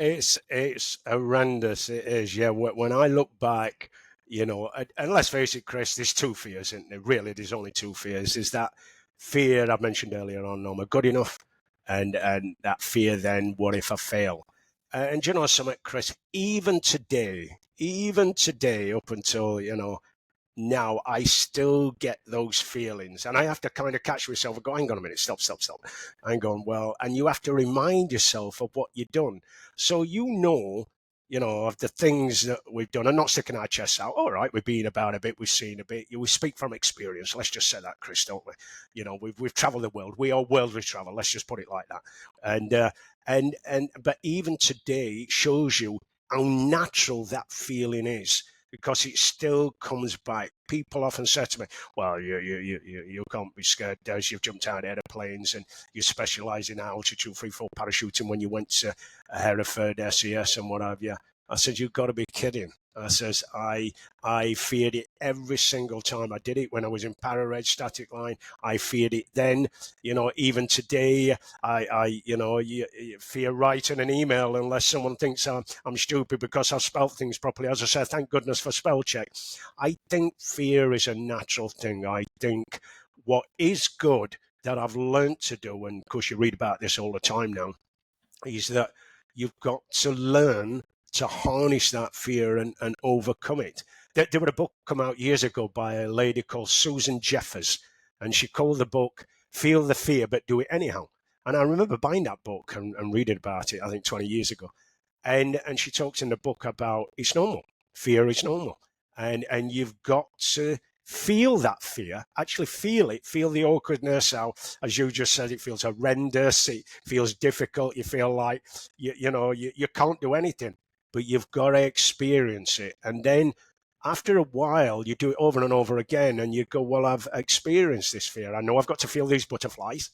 It's horrendous. It is. Yeah. When I look back, and let's face it, Chris, there's two fears, isn't there? Really, there's only two fears. Is that fear I mentioned earlier on, am I good enough? And that fear then, what if I fail? And you know something, Chris, even today, up until, now I still get those feelings, and I have to kind of catch myself and go, hang on a minute, stop, stop, stop. I'm going, well, and you have to remind yourself of what you've done. So, of the things that we've done and not sticking our chests out. All right, we've been about a bit, we've seen a bit. We speak from experience. Let's just say that, Chris, don't we? We've traveled the world. We are worldly travel. Let's just put it like that. But even today, it shows you how natural that feeling is, because it still comes back. People often say to me, well, you can't be scared, Des. You've jumped out of airplanes and you specialise in altitude free fall parachuting when you went to Hereford SAS and what have you. I said, you've got to be kidding. I says, I feared it every single time I did it. When I was in Parachute static line, I feared it then. Even today, you fear writing an email unless someone thinks I'm stupid because I've spelt things properly. As I said, thank goodness for spell check. I think fear is a natural thing. I think what is good that I've learned to do, and of course you read about this all the time now, is that you've got to learn to harness that fear and overcome it. There was a book come out years ago by a lady called Susan Jeffers, and she called the book Feel the Fear But Do It Anyhow. And I remember buying that book and reading about it, I think 20 years ago. And she talks in the book about it's normal. Fear is normal. And you've got to feel that fear, actually feel it, feel the awkwardness, how, as you just said, it feels horrendous, it feels difficult, you feel like you can't do anything, but you've got to experience it. And then after a while, you do it over and over again, and you go, well, I've experienced this fear. I know I've got to feel these butterflies.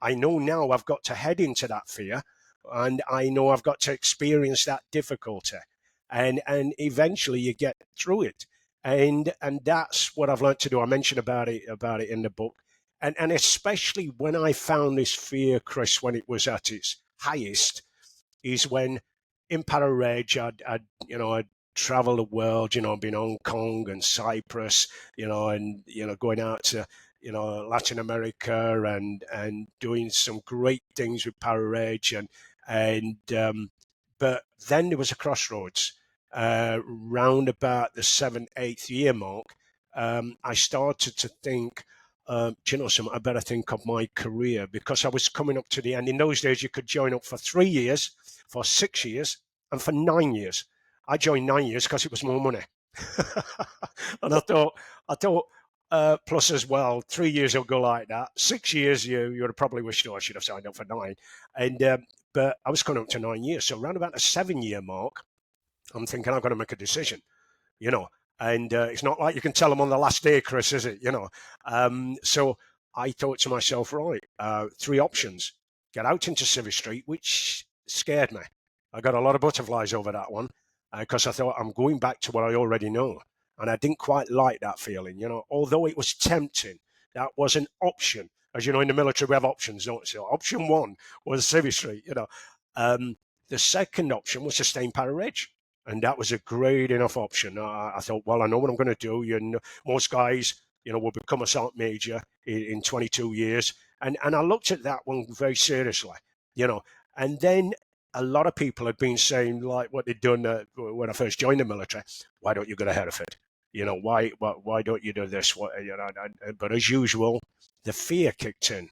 I know now I've got to head into that fear, and I know I've got to experience that difficulty. And eventually you get through it. And that's what I've learned to do. I mentioned about it in the book. And especially when I found this fear, Chris, when it was at its highest, is when in Para-Reg, I'd travel the world, been Hong Kong and Cyprus, and, going out to, Latin America and doing some great things with Para-Reg. But then there was a crossroads round about the 7th, 8th year mark. I started to think, do you know something? I better think of my career, because I was coming up to the end. In those days, you could join up for 3 years, for 6 years, and for 9 years. I joined 9 years because it was more money. And I thought, plus as well, 3 years will go like that. 6 years, you would have probably wished, I should have signed up for 9. But I was coming up to 9 years. So around about the 7-year mark, I'm thinking I've got to make a decision, and it's not like you can tell them on the last day, Chris, is it? So I thought to myself, right, 3 options. Get out into Civvy Street, which scared me. I got a lot of butterflies over that one, because I thought I'm going back to what I already know. And I didn't quite like that feeling, although it was tempting. That was an option. As you know, in the military, we have options, don't we? So option 1 was Civvy Street, The second option was to stay in Para-Reg. And that was a great enough option. I thought, well, I know what I'm going to do. Most guys, will become a sergeant major in 22 years. And I looked at that one very seriously, And then a lot of people had been saying, like what they'd done when I first joined the military, why don't you go to Hereford? Why don't you do this? But as usual, the fear kicked in.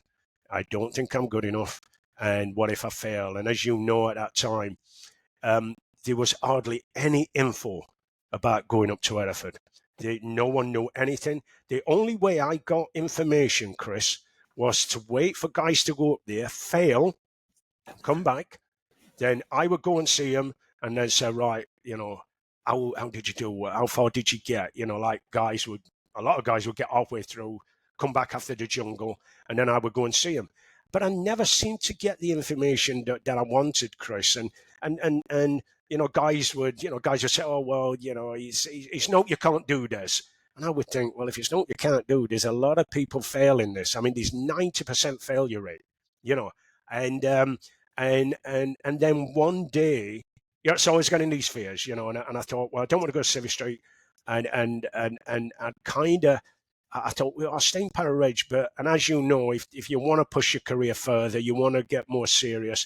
I don't think I'm good enough. And what if I fail? And as you know, at that time, there was hardly any info about going up to Hereford. No one knew anything. The only way I got information, Chris, was to wait for guys to go up there, fail, come back. Then I would go and see them and then say, right, how did you do? How far did you get? A lot of guys would get halfway through, come back after the jungle, and then I would go and see them. But I never seemed to get the information that I wanted, Chris. And guys would say, oh, well, it's no, you can't do this. And I would think, well, if it's no, you can't do, there's a lot of people failing this. I mean, there's 90% failure rate, and then one day You're it's always getting these fears, you know. And I thought, well, I don't want to go to Civvy Street, and I kind of. I thought, well, I'll stay in Para but and as you know, if you want to push your career further, you want to get more serious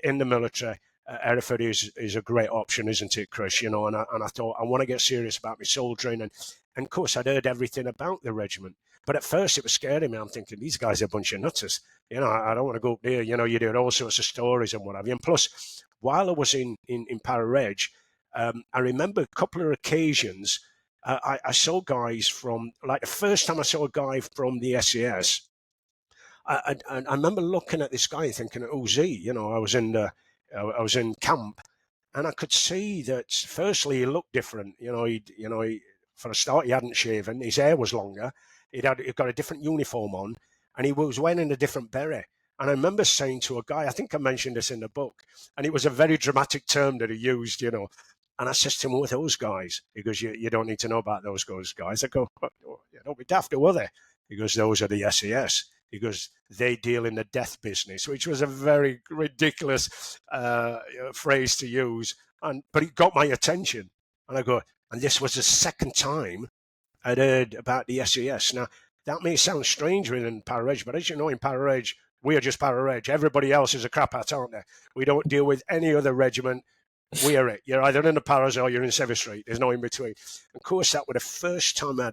in the military. Hereford is a great option, isn't it, Chris? You know, and I thought I want to get serious about my soldiering, and of course I'd heard everything about the regiment, but at first it was scaring me. I'm thinking these guys are a bunch of nutters. You know, I don't want to go up there. You know, you hear all sorts of stories and what have you. And plus, while I was in Para I remember a couple of occasions I saw guys from, like the first time I saw a guy from the SAS, I remember looking at this guy and thinking, oh, Z, you know, I was in camp, and I could see that firstly he looked different. For a start, he hadn't shaven, his hair was longer, he'd got a different uniform on, and he was wearing a different beret. And I remember saying to a guy, I think I mentioned this in the book, and it was a very dramatic term that he used, you know. And I says to him, "What are those guys?" He goes, "You don't need to know about those guys." I go, "Don't be daft, who are they?" He goes, "Those are the SAS." He goes, "They deal in the death business," which was a very ridiculous phrase to use. But it got my attention. And I go, and this was the second time I'd heard about the SAS. Now, that may sound strange within Para but as you know, in Para we are just Para Everybody else is a crap hat, aren't they? We don't deal with any other regiment. We are it. You're either in the Paras or you're in Civvy Street. There's no in between. Of course, that was the first time I'd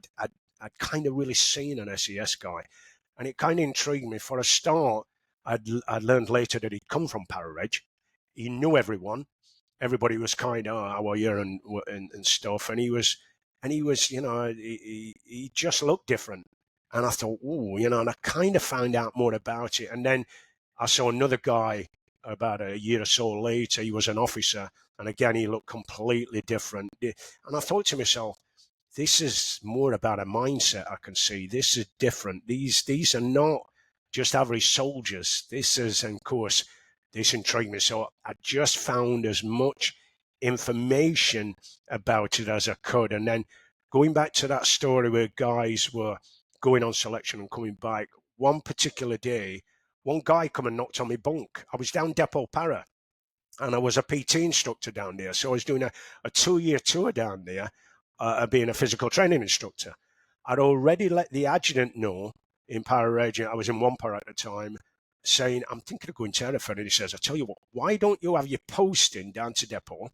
kind of really seen an SAS guy. And it kind of intrigued me. For a start, I'd learned later that he'd come from Para He knew everyone. Everybody was kind of, oh, how are you, and stuff. And he was, you know, he just looked different. And I thought, oh, you know, and I kind of found out more about it. And then I saw another guy about a year or so later. He was an officer, and again, he looked completely different. And I thought to myself, this is more about a mindset. I can see this is different. These are not just average soldiers. This is, and of course, this intrigued me. So I just found as much information about it as I could, and then going back to that story where guys were going on selection and coming back. One particular day, one guy come and knocked on my bunk. I was down Depot Para, and I was a PT instructor down there. So I was doing a 2-year tour down there, being a physical training instructor. I'd already let the adjutant know in Para Regiment, I was in one para at the time, saying, I'm thinking of going to Hereford. And he says, I tell you what, why don't you have your posting down to Depot?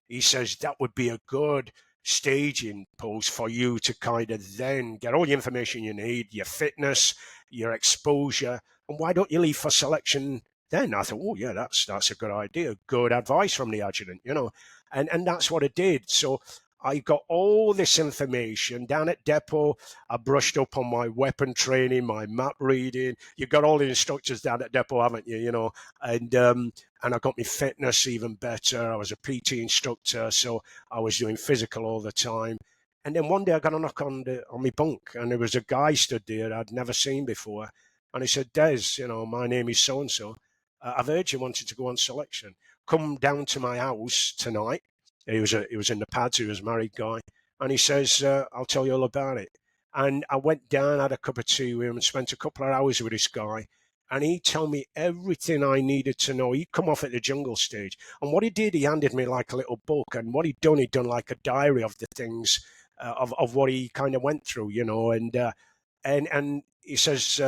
He says, that would be a good staging post for you to kind of then get all the information you need, your fitness, your exposure, and why don't you leave for selection then? I thought, oh yeah, that's a good idea. Good advice from the adjutant, you know. And that's what I did. So I got all this information down at Depot. I brushed up on my weapon training, my map reading. You've got all the instructors down at Depot, haven't you? You know, and I got my fitness even better. I was a PT instructor, so I was doing physical all the time. And then one day I got a knock on my bunk, and there was a guy stood there I'd never seen before. And he said, Des, you know, my name is so-and-so. I've heard you wanted to go on selection. Come down to my house tonight. He was in the pads. He was a married guy. And he says, I'll tell you all about it. And I went down, had a cup of tea with him, and spent a couple of hours with this guy. And he told me everything I needed to know. He'd come off at the jungle stage. And what he did, he handed me like a little book. And what he'd done like a diary of the things, of what he kind of went through, you know. And he says,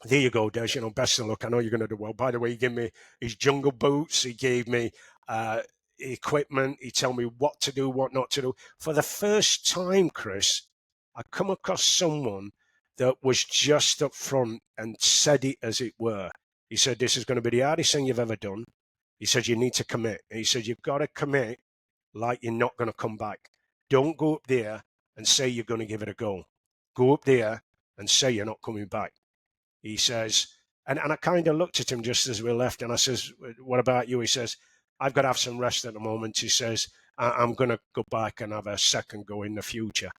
there you go, Des, you know, best of luck. I know you're going to do well. By the way, he gave me his jungle boots. He gave me equipment. He told me what to do, what not to do. For the first time, Chris, I come across someone that was just up front and said it as it were. He said, this is going to be the hardest thing you've ever done. He said, you need to commit. And he said, you've got to commit like you're not going to come back. Don't go up there and say you're going to give it a go. Go up there and say you're not coming back. He says, and I kind of looked at him just as we left, and I says, what about you? He says, I've got to have some rest at the moment. He says, I'm going to go back and have a second go in the future.